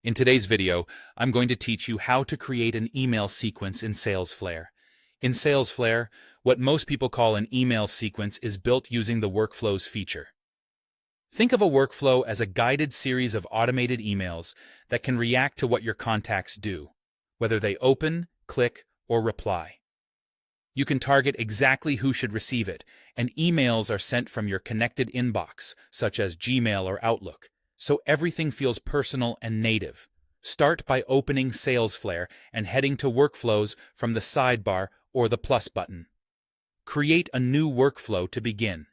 In today's video, I'm going to teach you how to create an email sequence in Salesflare. In Salesflare, what most people call an email sequence is built using the workflows feature. Think of a workflow as a guided series of automated emails that can react to what your contacts do, whether they open, click, or reply. You can target exactly who should receive it, and emails are sent from your connected inbox, such as Gmail or Outlook, so everything feels personal and native. Start by opening Salesflare and heading to Workflows from the sidebar or the plus button. Create a new workflow to begin.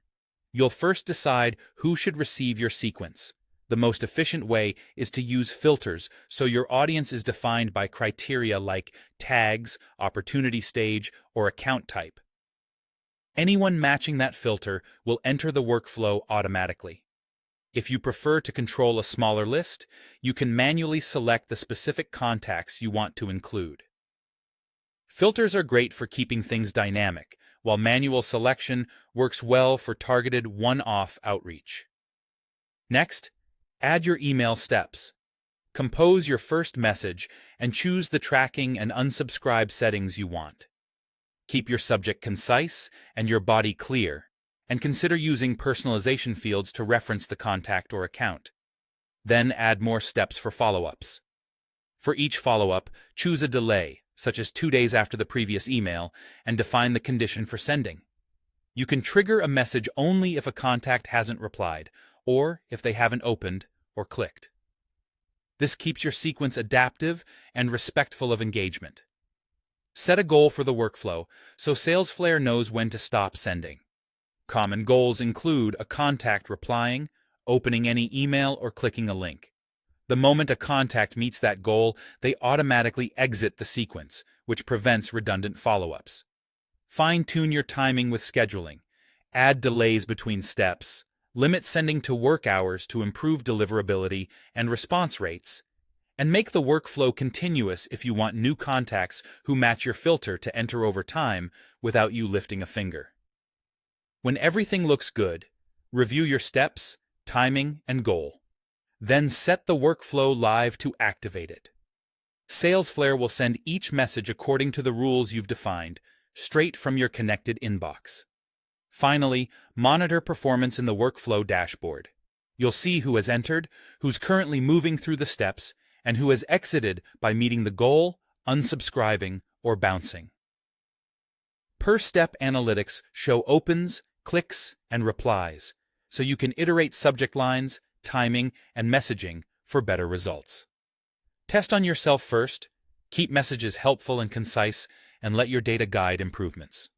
You'll first decide who should receive your sequence. The most efficient way is to use filters so your audience is defined by criteria like tags, opportunity stage, or account type. Anyone matching that filter will enter the workflow automatically. If you prefer to control a smaller list, you can manually select the specific contacts you want to include. Filters are great for keeping things dynamic, while manual selection works well for targeted one-off outreach. Next, add your email steps. Compose your first message and choose the tracking and unsubscribe settings you want. Keep your subject concise and your body clear, and consider using personalization fields to reference the contact or account. Then add more steps for follow-ups. For each follow-up, choose a delay, such as 2 days after the previous email, and define the condition for sending. You can trigger a message only if a contact hasn't replied, or if they haven't opened or clicked. This keeps your sequence adaptive and respectful of engagement. Set a goal for the workflow so Salesflare knows when to stop sending. Common goals include a contact replying, opening any email, or clicking a link. The moment a contact meets that goal, they automatically exit the sequence, which prevents redundant follow-ups. Fine-tune your timing with scheduling. Add delays between steps. Limit sending to work hours to improve deliverability and response rates. And make the workflow continuous if you want new contacts who match your filter to enter over time without you lifting a finger. When everything looks good, review your steps, timing, and goal. Then set the workflow live to activate it. Salesflare will send each message according to the rules you've defined, straight from your connected inbox. Finally, monitor performance in the workflow dashboard. You'll see who has entered, who's currently moving through the steps, and who has exited by meeting the goal, unsubscribing, or bouncing. Per-step analytics show opens, clicks, and replies, so you can iterate subject lines, timing, and messaging for better results. Test on yourself first, keep messages helpful and concise, and let your data guide improvements.